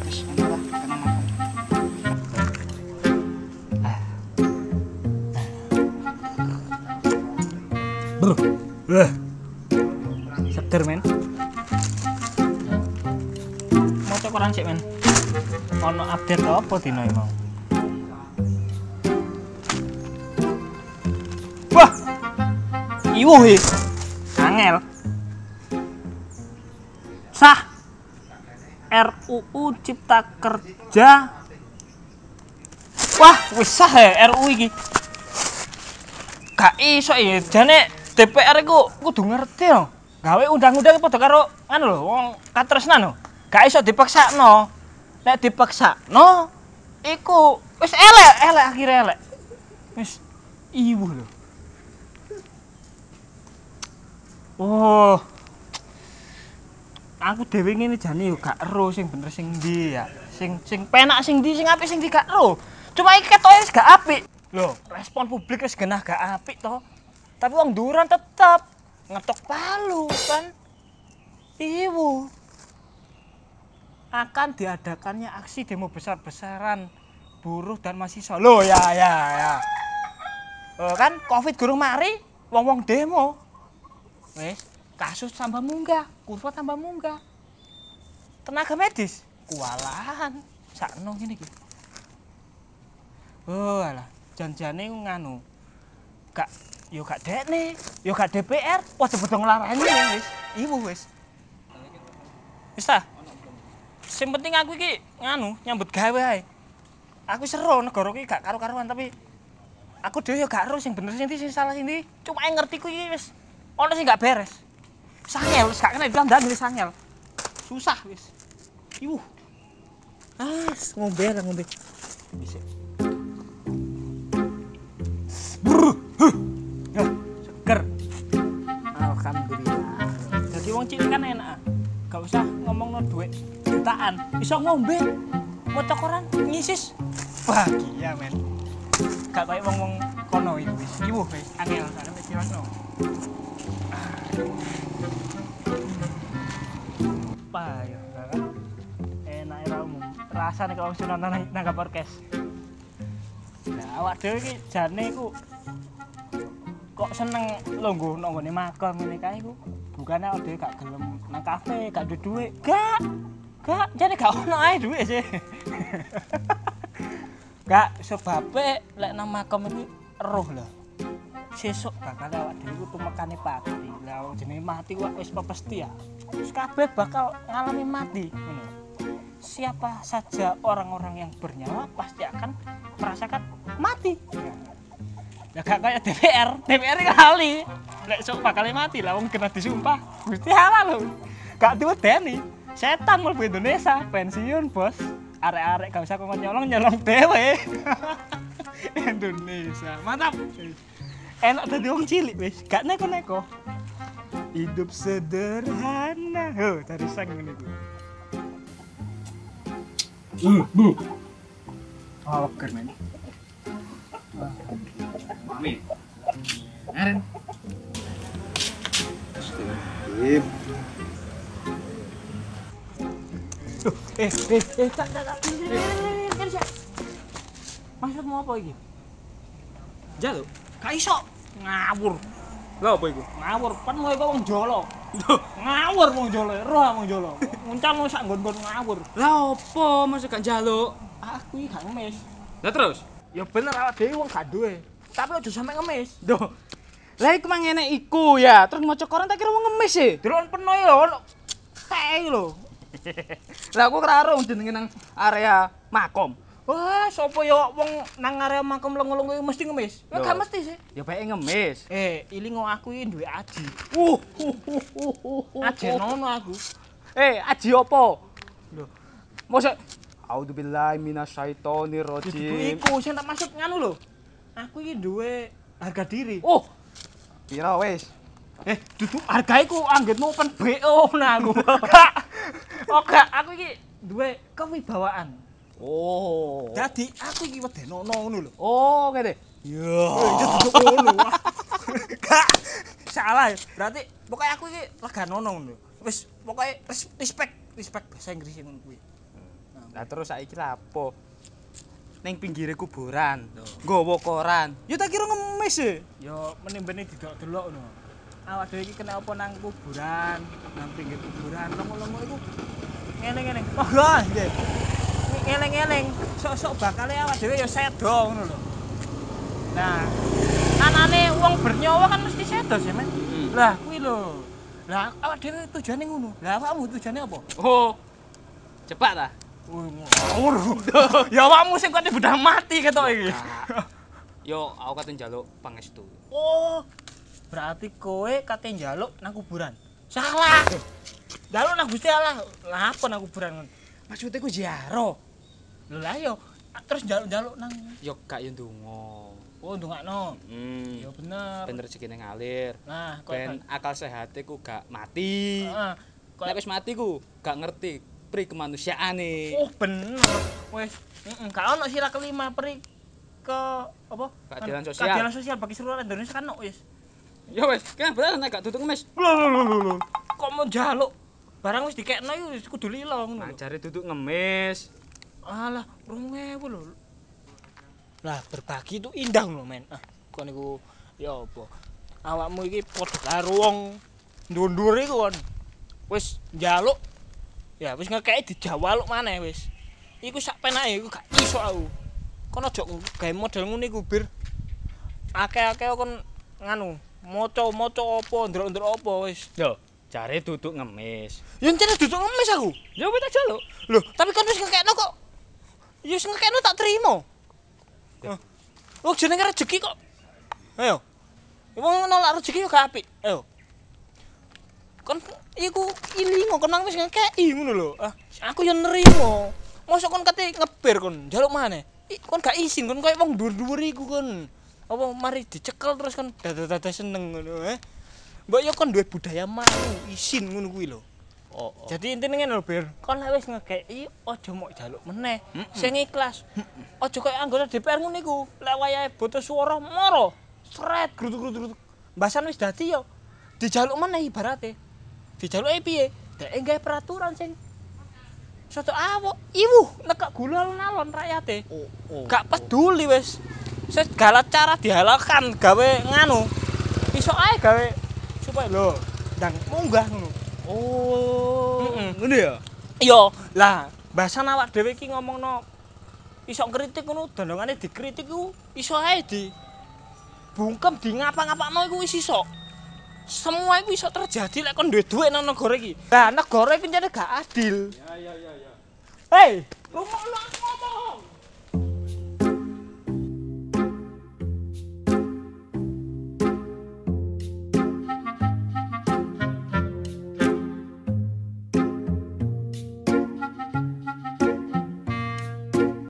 Wis ngono lah, tenang makan. Bro. Seger men. Mau cokoran sik men. Ono update apa dino iki mau? Wah. Iwuh iki. Angel. Sah. RUU Cipta Kerja. Wah, wis sah ya RUU iki. Gak iso ya, jane DPR iku kudu ngerti lho. Gawe undang-undang padha karo anu lho, wong katresnan lho. Gak iso dipaksakno. Nek dipaksakno iku wis elek akhire elek. Wis iwuh lho. Oh. Aku dhewe ngene jane yo gak ero sing bener sing ndi ya. Sing penak sing ndi, sing apik sing ndi gak ero. Cuma iki ketoke wis gak apik. Loh, respon publik wis genah gak apik to. Tapi wong duran tetep ngetok palu kan. Ibu. Akan diadakannya aksi demo besar-besaran buruh dan mahasiswa. Loh ya. Kan Covid gurung mari, wong-wong demo. Wis, kasus tambah munggah, kurva tambah munggah. Tenaga medis kualahan sakno ngene iki. Oh alah, janjane nganu. Gak dekne, yo gak DPR, padha-padha nglarani wis. Ibu wis. Wis ta? Sing penting aku iki nganu nyambut gawe ae. Aku seru negara iki gak karo-karuan tapi aku dhewe yo gak ero sing bener sing ndi sing salah sing ndi. Cuma ngerti ku iki wis ono sing gak beres. Sangel wis gak kena ditandani wis sangel. Susah wis. Ibu. Ngombe lah ngombe. Bisa. Seger. Alhamdulillah. Jadi wong cilik kan enak. Gak usah ngomongno duit jutaan. Bisa ngombe. Mau cokoran ngisis. Bahagia men. Gak kaya wong-wong kono iki wis. Iwuh wis angel sak nek dirasno. Payo kan. Enak ra umum. Rasane kok wis nonton nang podcast. Nah, awak dhewe iki jane iku kok seneng longgo nang ngene makan ngene kae iku. Bukane awak dhewe gak gelem nang kafe, gak duwe dhuwit. Gak, jane gak ono ae dhuwit sih. Gak sebabe lek nang makam iki roh lah. Sesuk bakal awak dhewe iku tumekane pati. Lah wong jenenge mati wis pepesti ya. Wis kabeh bakal ngalami mati ngono. Siapa saja orang-orang yang bernyawa pasti akan merasakan mati. Ya gak kayak DPR kali. Lek sok bakal mati lah wong kena disumpah. Gusti Allah lho. Gak diwedeni. Setan mlebu Indonesia, pensiun, Bos. Arek-arek gak usah kok nyolong dhewe. Indonesia. Mantap. Enak dadi wong cilik wis, gak neko-neko. Hidup sederhana. Ho, dari sang ngene iki. Oh, keren. Mami. Aren. Astagfirullah. Tak. Maksudmu apa iki? Jalo, gak iso. Ngawur. Lha apa iku? Ngawur, kan kowe wong jolo. Ngawur wong jolo, roh wong jolo. Muncalmu sak nggon-nggon ngawur. Lah opo masa gak njaluk? Aku iki gak ngemis. Lah terus? Ya bener awak dhewe wong gak duwe. Tapi aja sampe ngemis. Duh. Lah iku mang ngene iku ya. Terus maca koran tak kira mau ngemis e. Delon peno ya ono. Kae lho. Lah aku ora ero jenenge nang area makom. Wah, sapa ya wong nang area makom lengo-lengo mesti ngemis. Ya gak mesti sih. Ya bae ngemis. Ilingo aku iki duwe aji. Aji Aji nono aku. aji opo? Lho, Mosok A'udzubillahi minasyaitonirrajim. iku sing tak maksud nganu lho. Aku iki duwe harga diri. Oh. Pira wis? Duduk harga iku anggenmu open BO nah aku. Gak. Oh gak, aku iki duwe kewibawaan. Oh. Dadi aku iki wedenono ngono lho. Oh, ngene. Ya, itu duduk ngono. Gak. Salah. Berarti pokoknya aku iki leganono ngono. wis pokoke respect bahasa Inggris ngono kuwi. Lah terus saiki lapo? Ning pinggire kuburan, nggawa koran. Ya tak kira ngemis e. Ya meneh-meneh didok-delok ngono. Awak dhewe iki kena apa nang kuburan, nang pinggir kuburan, longo-longo iku ngene-ngene. Monggo nggih. Ngeleng-ngeleng, sok-sok bakale awak dhewe ya sedo ngono lho. Nah, anane wong bernyawa kan mesti sedo sih, Men. Lah kuwi lho. Lah awak dhewe tujuane ngono. Lah awakmu tujuane apa? Oh. Cepat ta? Ngono. Ya awakmu sing kok budal mati ketok iki. Yo aku kate njaluk pangestu. Oh. Berarti kowe kate njaluk nang kuburan. Salah. Njaluk nang Gusti Allah. Lah apa nang kuburan ngono? Maksudnya ku ziarah. Lho lah yo terus njaluk-njaluk nang Yo gak yo ndonga. oh ndongakno. Hmm. Ya bener. Ben rezekine ngalir. Nah, kok Ben akal sehate ku gak mati. heeh. Nek wis mati ku gak ngerti pri kemanusiaane. Oh bener. Wis, gak ono sila kelima pri ke apa? Keadilan sosial. Keadilan sosial bagi seluruh Indonesia kan wis. Ya wis, kene bener nek gak duduk ngemis. Lho. Kok mau njaluk? Barang wis dikekno iku wis kudu lilo ngono lho. Ajare duduk ngemis. Alah, 2000 lho. Lah berbagi itu indah lho, Men. Ah, kok niku ya apa? Awakmu iki padha karo wong ndur-ndur iku kon. Wis njaluk ya wis ngekeki dijawaluk maneh wis. Iku sak penake iku gak iso aku. Kon aja gawe model ngene iku, Bir. Akeh-akeh kon nganu, maca-maca apa, ndelok-ndelok apa wis. Yo, jare duduk ngemis. Ya encene duduk ngemis aku. Ya wis tak jaluk. Loh, tapi kan wis ngekekno kok. Ya wis ngekekno tak trimo. Oh, jenenge rezeki kok. Ayo. Wong nolak rezeki yo gak apik. Ayo. Kon iku ilingo kon nang wis ngekeki ngono lho. Ah, aku yo nerimo. Mosok kon kate ngeber kon, njaluk maneh. Kon gak izin kon koyo wong dhuwur-dhuwur iku kon. Apa mari dicekel terus kon dada-dada seneng ngono, Mbok yo kon duwe budaya mau, izin ngono kuwi lho. Oh. Jadi intine ngene lho, Bir. Kon lek wis ngekeki aja mok njaluk meneh. Sing ikhlas. Aja koyo anggota DPR ngono iku. Lek wayahe boto swara moro. Sret grutuk-grutuk. Mbasan wis dadi yo. Dijaluk meneh ibarate. Dijaluke piye? Dek gawe peraturan sing soto awak iwuh nekak gula alon-alon rakyate. Gak peduli wis. Segala cara dihalalkan gawe nganu. Iso ae gawe supaya lho ndang munggah ngono. Oh. Ngono ya? Iya, lah bahasan awak dhewe iki ngomongno iso ngritik ngono, dondongane dikritik ku iso ae di bungkem di ngapa-ngapakno iku wis iso. Semua iku iso terjadi lek kon duwe dhuwit nang negara iki. Lah negara iki jane gak adil. Ya. Hei, rumokno